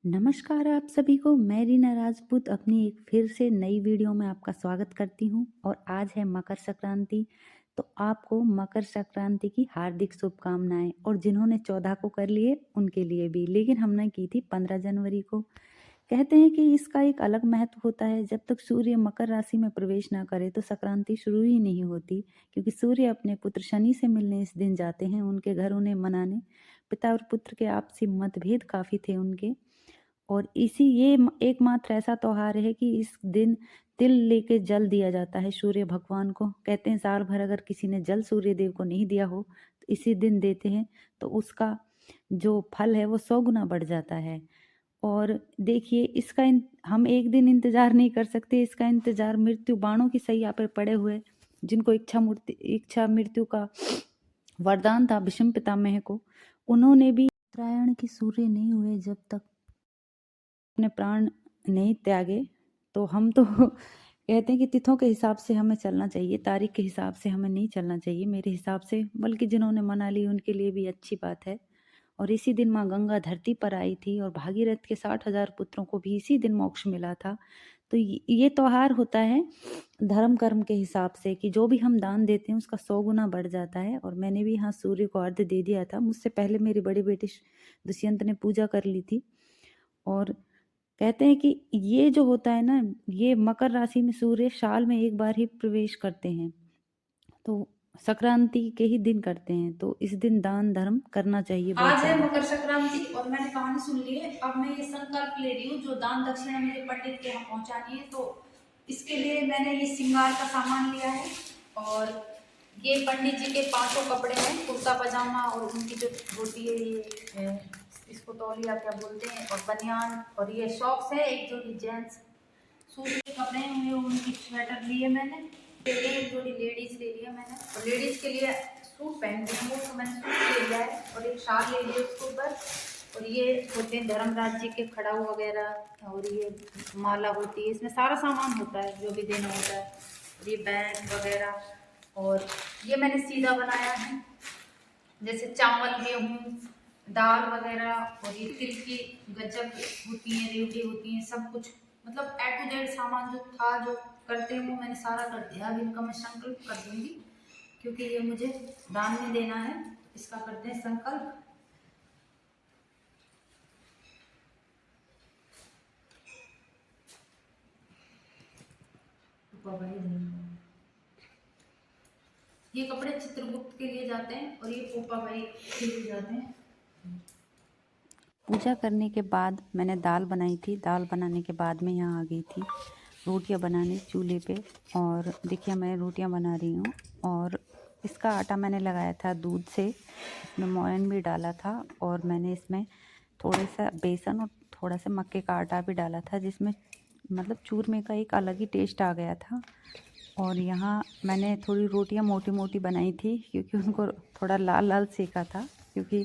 नमस्कार आप सभी को। मैं रीना राजपूत अपनी एक फिर से नई वीडियो में आपका स्वागत करती हूँ और आज है मकर संक्रांति। तो आपको मकर संक्रांति की हार्दिक शुभकामनाएं। और जिन्होंने 14 को कर लिए उनके लिए भी, लेकिन हमने की थी 15 जनवरी को। कहते हैं कि इसका एक अलग महत्व होता है। जब तक सूर्य मकर राशि में प्रवेश ना करे तो संक्रांति शुरू ही नहीं होती, क्योंकि सूर्य अपने पुत्र शनि से मिलने इस दिन जाते हैं उनके घर, उन्हें मनाने। पिता और पुत्र के आपसी मतभेद काफी थे उनके। और इसी ये एकमात्र ऐसा त्योहार है कि इस दिन तिल लेके जल दिया जाता है सूर्य भगवान को। कहते हैं साल भर अगर किसी ने जल सूर्य देव को नहीं दिया हो तो इसी दिन देते हैं, तो उसका जो फल है वो 100 गुना बढ़ जाता है। और देखिए इसका हम एक दिन इंतजार नहीं कर सकते, इसका इंतजार मृत्यु बाणों की सैया पर पड़े हुए जिनको इच्छा मृत्यु का वरदान था भीष्म पितामह को, उन्होंने भी उत्तरायण की सूर्य नहीं हुए जब तक अपने प्राण नहीं त्यागे। तो हम तो कहते हैं कि तिथों के हिसाब से हमें चलना चाहिए, तारीख के हिसाब से हमें नहीं चलना चाहिए मेरे हिसाब से, बल्कि जिन्होंने मना ली उनके लिए भी अच्छी बात है। और इसी दिन माँ गंगा धरती पर आई थी और भागीरथ के 60,000 पुत्रों को भी इसी दिन मोक्ष मिला था। तो ये त्योहार होता है धर्म कर्म के हिसाब से कि जो भी हम दान देते हैं उसका 100 गुना बढ़ जाता है। और मैंने भी यहाँ सूर्य को अर्घ्य दे दिया था, मुझसे पहले मेरी बड़ी बेटी दुष्यंत ने पूजा कर ली थी। और कहते हैं कि ये जो होता है ना, ये मकर राशि में सूर्य साल में एक बार ही प्रवेश करते हैं, तो संक्रांति के ही दिन करते हैं, तो इस दिन दान धर्म करना चाहिए बहुत आज है ज्यादा। मकर संक्रांति और मैंने कहानी सुन ली है। अब मैं ये संकल्प ले रही हूँ जो दान दक्षिणा मेरे पंडित के यहाँ पहुँचानी है, तो इसके लिए मैंने ये श्रृंगार का सामान लिया है। और ये पंडित जी के 500 कपड़े हैं, कुर्ता पजामा और उनकी जो धोती है ये इसको तौलिया क्या बोलते हैं, और बनियान, और ये सॉक्स है, एक जोड़ी जेंट्स सूट के कपड़े हैं, ये उनकी स्वेटर ली है मैंने। एक जोड़ी लेडीज ले लिया मैंने, और लेडीज के लिए सूट पहनती हूँ तो मैंने सूट ले लिया है, और एक शाल ले लिया उसके ऊपर। और ये होते हैं धर्मराज जी के खड़ाऊ वगैरह, और ये माला होती है, इसमें सारा सामान होता है जो भी देना होता है, और ये बैग वगैरह। और ये मैंने सीधा बनाया है, जैसे चावल गेहूँ दाल वगैरह, और ये तिल की गज्जक होती है, रेवड़ी होती है, सब कुछ मतलब ए टू जेड सामान जो था जो करते हैं वो मैंने सारा कर दिया। अब इनका मैं संकल्प कर दूंगी, क्योंकि ये मुझे दान में देना है। इसका करते हैं संकल्प। ये कपड़े चित्रगुप्त के लिए जाते हैं और ये पोपा भाई के लिए जाते हैं। पूजा करने के बाद मैंने दाल बनाई थी, दाल बनाने के बाद मैं यहाँ आ गई थी रोटियाँ बनाने चूल्हे पे। और देखिए मैं रोटियाँ बना रही हूँ, और इसका आटा मैंने लगाया था दूध से, इसमें मोयन भी डाला था, और मैंने इसमें थोड़ा सा बेसन और थोड़ा सा मक्के का आटा भी डाला था, जिसमें मतलब चूरमे का एक अलग ही टेस्ट आ गया था। और यहाँ मैंने थोड़ी रोटियाँ मोटी मोटी बनाई थी, क्योंकि उनको थोड़ा लाल लाल सेका था, क्योंकि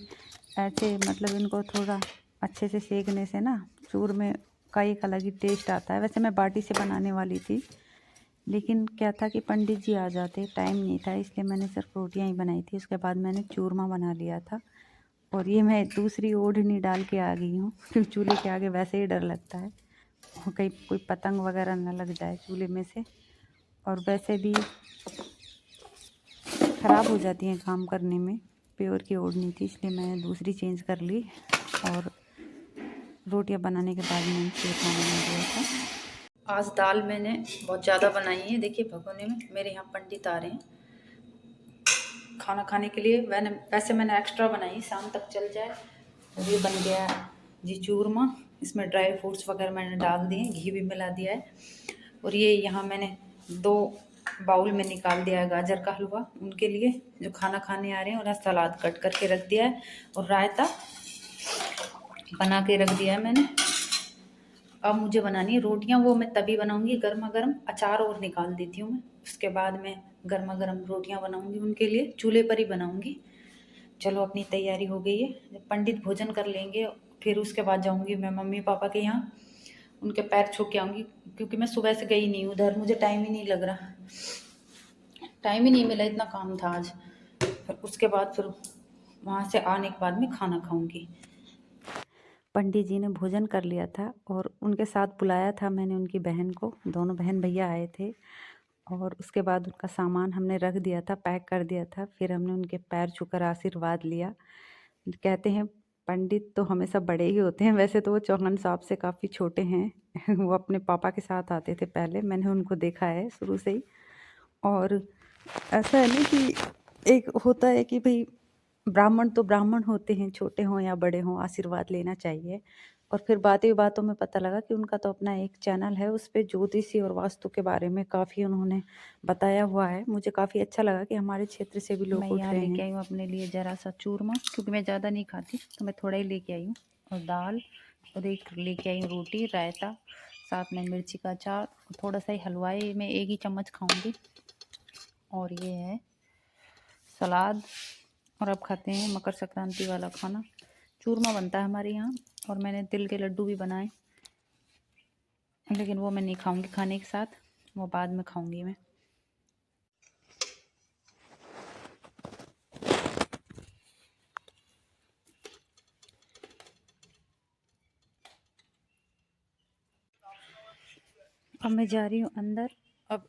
ऐसे मतलब इनको थोड़ा अच्छे से सेकने से ना चूरमे का एक अलग ही टेस्ट आता है। वैसे मैं बाटी से बनाने वाली थी, लेकिन क्या था कि पंडित जी आ जाते, टाइम नहीं था, इसलिए मैंने सिर्फ रोटियां ही बनाई थी। उसके बाद मैंने चूरमा बना लिया था। और ये मैं दूसरी ओढ़नी डाल के आ गई हूँ, क्योंकि चूल्हे के आगे वैसे ही डर लगता है कहीं कोई पतंग वगैरह न लग जाए चूल्हे में से, और वैसे भी ख़राब हो जाती हैं काम करने में। प्योर की ओढ़नी थी इसलिए मैंने दूसरी चेंज कर ली। और रोटियां बनाने के बाद मैंने चूरमा बना दिया था। आज दाल मैंने बहुत ज़्यादा बनाई है, देखिए भगोने में मेरे यहाँ पंडित आ रहे हैं खाना खाने के लिए। वैसे मैंने एक्स्ट्रा बनाई, शाम तक चल जाए। और ये बन गया जी चूरमा, इसमें ड्राई फ्रूट्स वगैरह मैंने डाल दिए, घी भी मिला दिया है। और ये यहाँ मैंने 2 बाउल में निकाल दिया है गाजर का हलवा उनके लिए जो खाना खाने आ रहे हैं, और सलाद कट करके रख दिया है, और रायता बना के रख दिया है मैंने। अब मुझे बनानी है रोटियां, वो मैं तभी बनाऊंगी गर्मा गर्म। अचार और निकाल देती हूँ मैं, उसके बाद मैं गर्मा गर्म रोटियां बनाऊंगी उनके लिए, चूल्हे पर ही बनाऊंगी। चलो अपनी तैयारी हो गई है, जब पंडित भोजन कर लेंगे फिर उसके बाद जाऊंगी मैं मम्मी पापा के यहाँ, उनके पैर छू के आऊँगी, क्योंकि मैं सुबह से गई नहीं उधर, मुझे टाइम ही नहीं लग रहा, टाइम ही नहीं मिला, इतना काम था आज। फिर उसके बाद फिर वहाँ से आने के बाद में खाना खाऊंगी। पंडित जी ने भोजन कर लिया था और उनके साथ बुलाया था मैंने उनकी बहन को। दोनों बहन भैया आए थे और उसके बाद उनका सामान हमने रख दिया था, पैक कर दिया था। फिर हमने उनके पैर छूकर आशीर्वाद लिया। कहते हैं पंडित तो हमेशा बड़े ही होते हैं, वैसे तो वो चौहान साहब से काफ़ी छोटे हैं। वो अपने पापा के साथ आते थे पहले, मैंने उनको देखा है शुरू से ही। और ऐसा है ना कि एक होता है कि भाई ब्राह्मण तो ब्राह्मण होते हैं, छोटे हों या बड़े हों, आशीर्वाद लेना चाहिए। और फिर बातों में पता लगा कि उनका तो अपना एक चैनल है, उस पे ज्योतिषी और वास्तु के बारे में काफ़ी उन्होंने बताया हुआ है। मुझे काफ़ी अच्छा लगा कि हमारे क्षेत्र से भी लोग मैं उठ यहाँ रहे लेके हैं। आई हूँ अपने लिए ज़रा सा चूरमा, क्योंकि मैं ज़्यादा नहीं खाती तो मैं थोड़ा ही लेके आई हूँ। और दाल और एक लेके आई हूँ रोटी, रायता, साथ में मिर्ची का अचार, थोड़ा सा ही हलवाई में 1 ही चम्मच खाऊंगी। और ये है सलाद। और अब खाते हैं मकर संक्रांति वाला खाना। चूरमा बनता है हमारे यहाँ और मैंने तिल के लड्डू भी बनाए, लेकिन वो मैं नहीं खाऊंगी खाने के साथ, वो बाद में खाऊंगी मैं। अब मैं जा रही हूँ अंदर। अब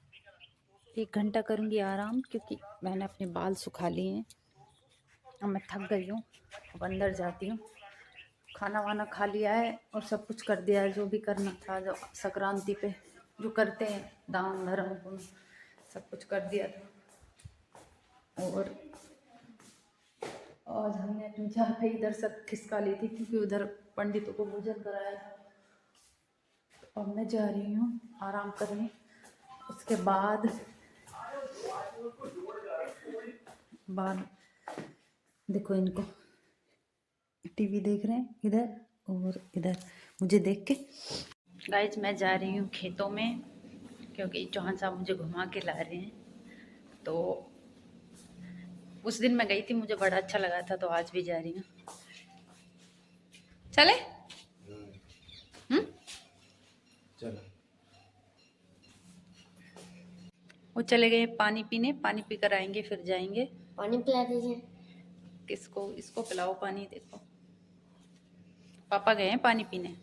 1 घंटा करूँगी आराम, क्योंकि मैंने अपने बाल सुखा लिए हैं। अब मैं थक गई हूँ, अब अंदर जाती हूँ। खाना वाना खा लिया है और सब कुछ कर दिया है जो भी करना था, जो संक्रांति पे जो करते हैं, दान धर्म पुण्य, सब कुछ कर दिया था। और आज हमने अपनी चारपाई इधर सब खिसका ली थी, क्योंकि उधर पंडितों को भोजन कराया था। अब मैं जा रही हूँ आराम करने। उसके बाद देखो इनको टीवी देख रहे हैं इधर और इधर मुझे देख के। गाइज मैं जा रही हूँ खेतों में, क्योंकि चौहान साहब मुझे घुमा के ला रहे हैं। तो उस दिन मैं गई थी, मुझे बड़ा अच्छा लगा था, तो आज भी जा रही हूँ। चले? चलो। वो चले गए पानी पीने, पानी पी कर आएंगे फिर जाएंगे। पानी पिला दीजिए। किसको? इसको पिलाओ पानी। देखो पापा गए हैं पानी पीने,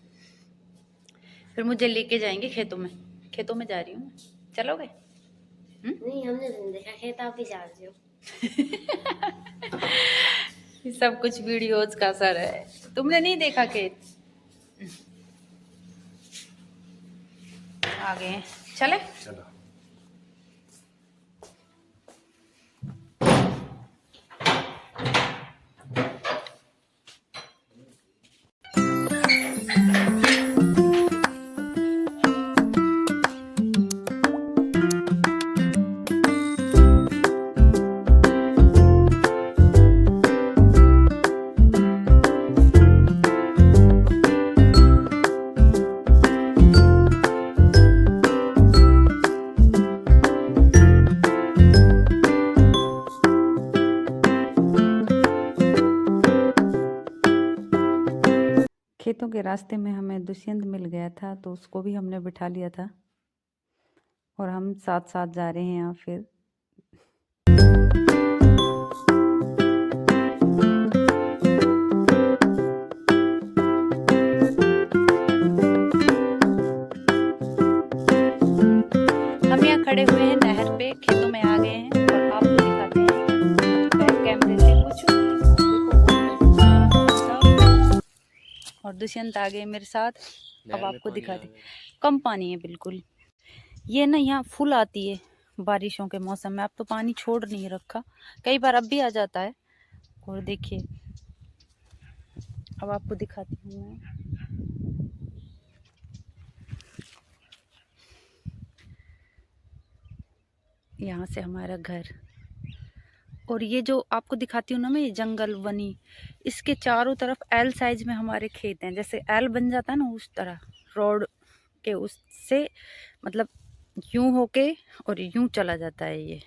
फिर मुझे लेके जाएंगे खेतों में। खेतों में जा रही हूँ, चलोगे? नहीं, हमने नहीं देखा खेत, आप ही जा रहे हो। ये सब कुछ वीडियोज का असर है, तुमने नहीं देखा खेत? आ गए हैं, चले? चलो। खेतों के रास्ते में हमें दुष्यंत मिल गया था, तो उसको भी हमने बिठा लिया था और हम साथ साथ जा रहे हैं यहाँ। फिर हम यहाँ खड़े हुए हैं नहर पे, खेतों में आ गए हैं और आपको दिखाते हैं बैक कैमरे से कुछ। और दुष्यंत आ गए मेरे साथ। अब आपको दिखाते, कम पानी है बिल्कुल। ये ना यहाँ फुल आती है बारिशों के मौसम में, अब तो पानी छोड़ नहीं रखा, कई बार अब भी आ जाता है। और देखिए अब आपको दिखाती हूँ मैं। यहाँ से हमारा घर, और ये जो आपको दिखाती हूँ ना मैं, ये जंगल बनी, इसके चारों तरफ एल साइज में हमारे खेत हैं। जैसे एल बन जाता है ना, उस तरह रोड के उससे, मतलब यूं होके और यूं चला जाता है ये।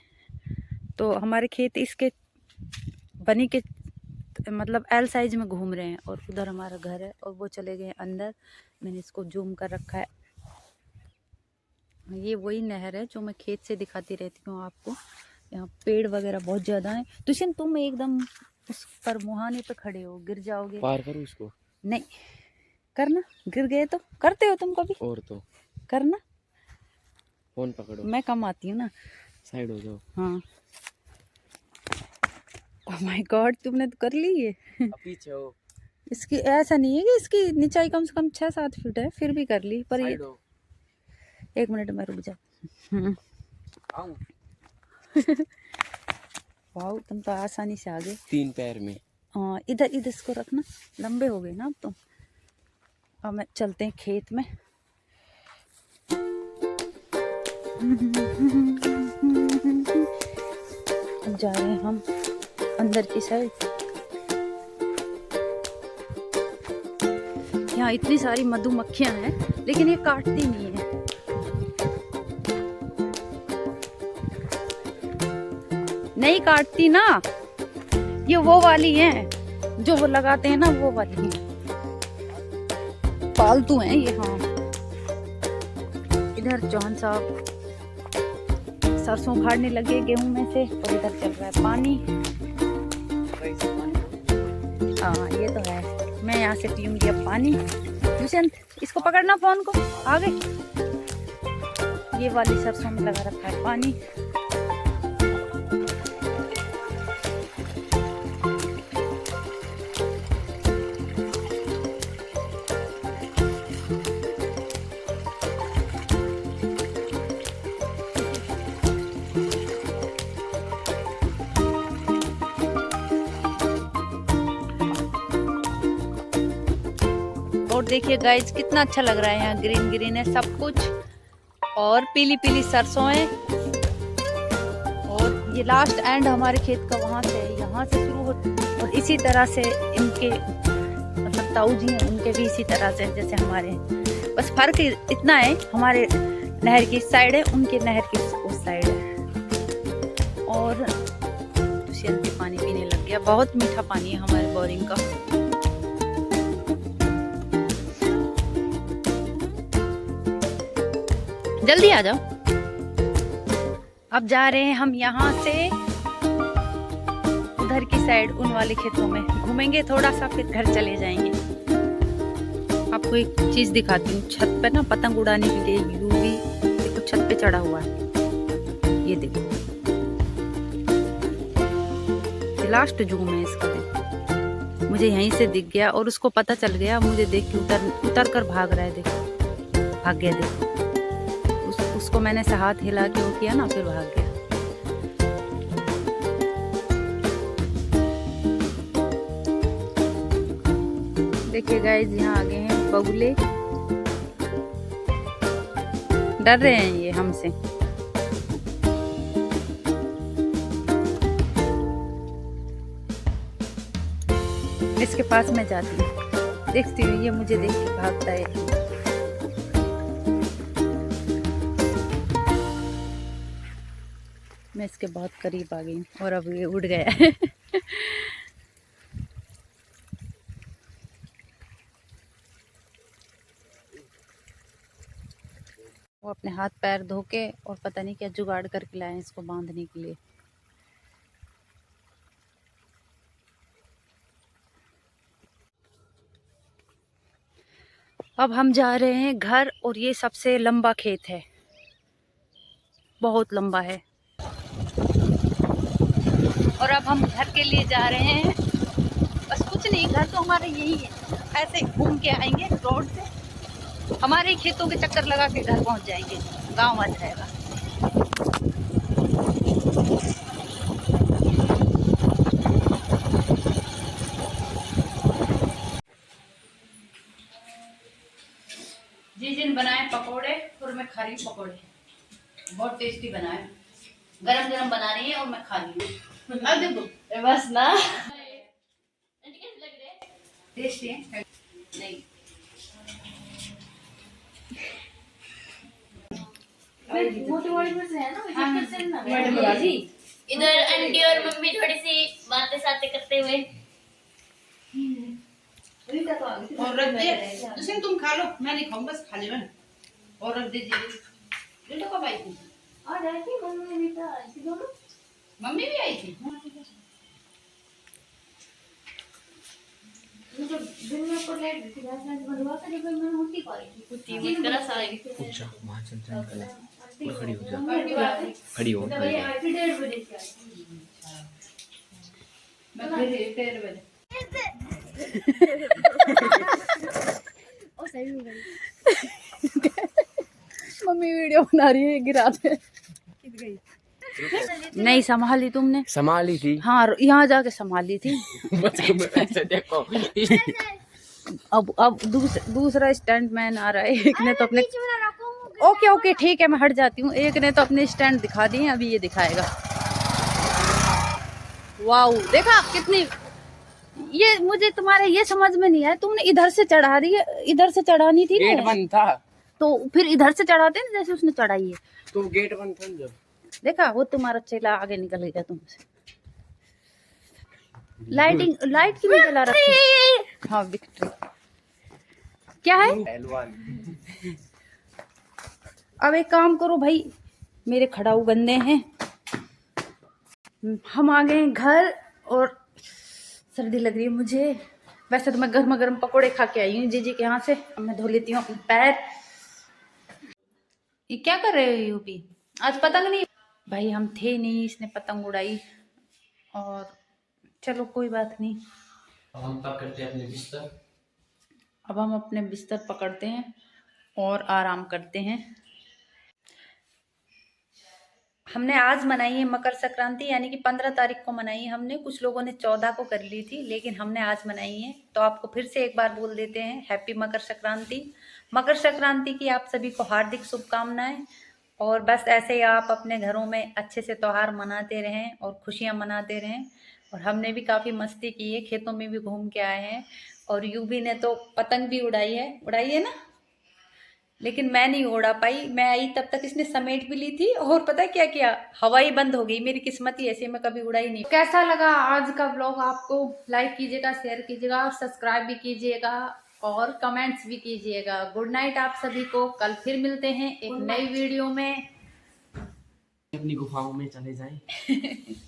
तो हमारे खेत इसके बनी के मतलब एल साइज में घूम रहे हैं। और उधर हमारा घर है और वो चले गए अंदर। मैंने इसको जूम कर रखा है। ये वही नहर है जो मैं खेत से दिखाती रहती हूँ आपको। यहाँ पेड़ वगैरह बहुत ज़्यादा हैं। दुष्यंत तुम एकदम उस पर मुहाने पे खड़े हो, गिर जाओगे। पार करूँ इसको? नहीं, करना, गिर गए तो करते हो तुम कभी? और तो करना, फोन पकड़ो, मैं कम आती हूँ ना। साइड हो जाओ। हाँ। ओह माय गॉड, तुमने तो कर ली ये। अब पीछे हो, इसकी ऐसा नहीं है कि इसकी निचाई कम से कम 6-7 फीट है, फिर भी कर ली। पर ये साइड हो। 1 मिनट में रुक जा। आऊं वाह, तुम तो आसानी से आ गए। 3 पैर में। हाँ, इधर इधर इसको रखना, लंबे हो गए ना अब तुम। अब मैं चलते हैं खेत में। अब जा रहे हैं हम अंदर की साइड। यहाँ इतनी सारी मधुमक्खियां हैं, लेकिन ये काटती नहीं है। नहीं काटती ना, ये वो वाली हैं जो वो लगाते हैं ना, वो वाली हैं, पालतू हैं ये। हाँ, इधर चौहान साहब सरसों उखाड़ने लगे गेहूं में से, और इधर चल रहा है पानी। हाँ ये तो है, मैं यहाँ से पीऊंगी अब पानी। दुष्यंत, इसको पकड़ना फोन को, आ गए। ये वाली सरसों में लगा रखा है पानी। और देखिए गाइस, कितना अच्छा लग रहा है यहाँ, ग्रीन ग्रीन है सब कुछ, और पीली पीली सरसों है। और ये लास्ट एंड हमारे खेत का वहाँ से, यहाँ से शुरू हो, और इसी तरह से इनके मतलब ताऊ जी हैं, उनके भी इसी तरह से जैसे हमारे हैं। बस फर्क इतना है, हमारे नहर की इस साइड है, उनके नहर की उस साइड है। और दुष्यंत पानी पीने लग गया, बहुत मीठा पानी है हमारे बोरिंग का। जल्दी आ जाओ। अब जा रहे हैं हम यहाँ से उधर की साइड, उन वाले खेतों में घूमेंगे थोड़ा सा, फिर घर चले जाएंगे। आपको एक चीज दिखाती हूँ, छत पे ना पतंग उड़ाने के लिए यूवी देखो छत पे चढ़ा हुआ है, ये देखो। लास्ट जूम है इसका, देखो मुझे यहीं से दिख गया और उसको पता चल गया, मुझे देख के उतर कर भाग रहा है। देखो भाग गया, देखो उसको मैंने से हाथ हिला के वो किया ना, फिर भाग गया। देखिए गाइस, यहाँ आगे हैं बगुले, डर रहे हैं ये हमसे। इसके पास मैं जाती हूँ, देखती हूँ ये मुझे देख के भागता है। मैं इसके बहुत करीब आ गई हूँ और अब ये उड़ गया है। वो अपने हाथ पैर धो के और पता नहीं क्या जुगाड़ करके लाए हैं इसको बांधने के लिए। अब हम जा रहे हैं घर, और ये सबसे लंबा खेत है, बहुत लंबा है। और अब हम घर के लिए जा रहे हैं। बस कुछ नहीं, घर तो हमारे यही है, ऐसे घूम के आएंगे रोड से, हमारे खेतों के चक्कर लगा के घर पहुंच जाएंगे, गांव आ जाएगा। जिस दिन बनाए पकोड़े, और मैं खा रही हूँ पकोड़े, बहुत टेस्टी बनाए, गरम गरम बना रही है और मैं खा रही हूँ। अब देखो बस ना, टेस्टी है नहीं? इधर आंटी और मम्मी थोड़ी सी बातें सातें करते हुए। और रख दे दुष्यंत, तुम खा लो, मैं नहीं खाऊंगा, बस खा ले मैं। और रख दीजिए। ये तो कब आई थी? और आंटी मम्मी भी तो आई थी, दोनों मम्मी भी आई थी। जब दिन में ऊपर लाइट थी लाइट बंद हुआ था जब मैंने हुट्टी पाई थी कुत्ती में तरस आई अच्छा वहाँ चल जाए खड़ी हो जा खड़ी खड़ी हो तो ये आई थी 1:30 बजे से आई मैं फिर 1:30 बजे ओ सही में मम्मी वीडियो बना रही है, गिरा दे। नहीं संभाली तुमने? संभाली थी। हाँ यहाँ जाके संभाली थी। बस ऐसे देखो। अब दूसरा स्टैंड मैन आ रहा है। एक ने तो अपने ओके ओके ठीक है मैं हट जाती हूँ। एक ने तो अपने स्टैंड दिखा दिए, अभी ये दिखाएगा। वाओ देखा कितनी, ये मुझे तुम्हारे ये समझ में नहीं आया, तुमने इधर से चढ़ा रही है, इधर से चढ़ानी थी गेट ना, बंद था तो फिर इधर से चढ़ाते ना जैसे उसने चढ़ाई है। तो गेट बंद था जब। देखा वो तुम्हारा चेला आगे निकल गया तुमसे। लाइट की भी जला रखी। हाँ विक्ट्री क्या है? पहलवान। अब एक काम करो भाई, मेरे खड़ाऊ गंदे हैं, हम आ गए घर और सर्दी लग रही है मुझे। वैसे तो मैं गर्मा गर्म पकोड़े खा के आई हूँ जीजी के यहाँ से। अब मैं धो लेती हूँ अपने पैर। ये क्या कर रहे हो यूपी? आज पतंग नहीं भाई, हम थे नहीं, इसने पतंग उड़ाई और चलो कोई बात नहीं। अब हम पकड़ते हैं अपने बिस्तर। अब हम अपने बिस्तर पकड़ते हैं और आराम करते हैं। हमने आज मनाई है मकर संक्रांति, यानी कि 15 तारीख को मनाई है हमने। कुछ लोगों ने 14 को कर ली थी, लेकिन हमने आज मनाई है। तो आपको फिर से एक बार बोल देते हैं हैप्पी मकर संक्रांति। मकर संक्रांति की आप सभी को हार्दिक शुभकामनाएं। और बस ऐसे ही आप अपने घरों में अच्छे से त्योहार मनाते रहें और खुशियां मनाते रहें। और हमने भी काफ़ी मस्ती की है, खेतों में भी घूम के आए हैं। और यूबी ने तो पतंग भी उड़ाई है ना, लेकिन मैं नहीं उड़ा पाई। मैं आई तब तक इसने समेट भी ली थी और पता है क्या किया, हवा ही बंद हो गई। मेरी किस्मत ही ऐसी, मैं कभी उड़ा ही नहीं। कैसा लगा आज का व्लॉग आपको? लाइक कीजिएगा, शेयर कीजिएगा, सब्सक्राइब भी कीजिएगा और कमेंट्स भी कीजिएगा। गुड नाइट आप सभी को। कल फिर मिलते हैं एक नई वीडियो में। अपनी गुफाओं में चले जाएं।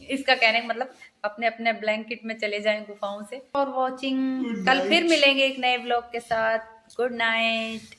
इसका कहने का मतलब अपने अपने ब्लैंकेट में चले जाएं गुफाओं से। और वॉचिंग, कल फिर मिलेंगे एक नए व्लॉग के साथ। Good night.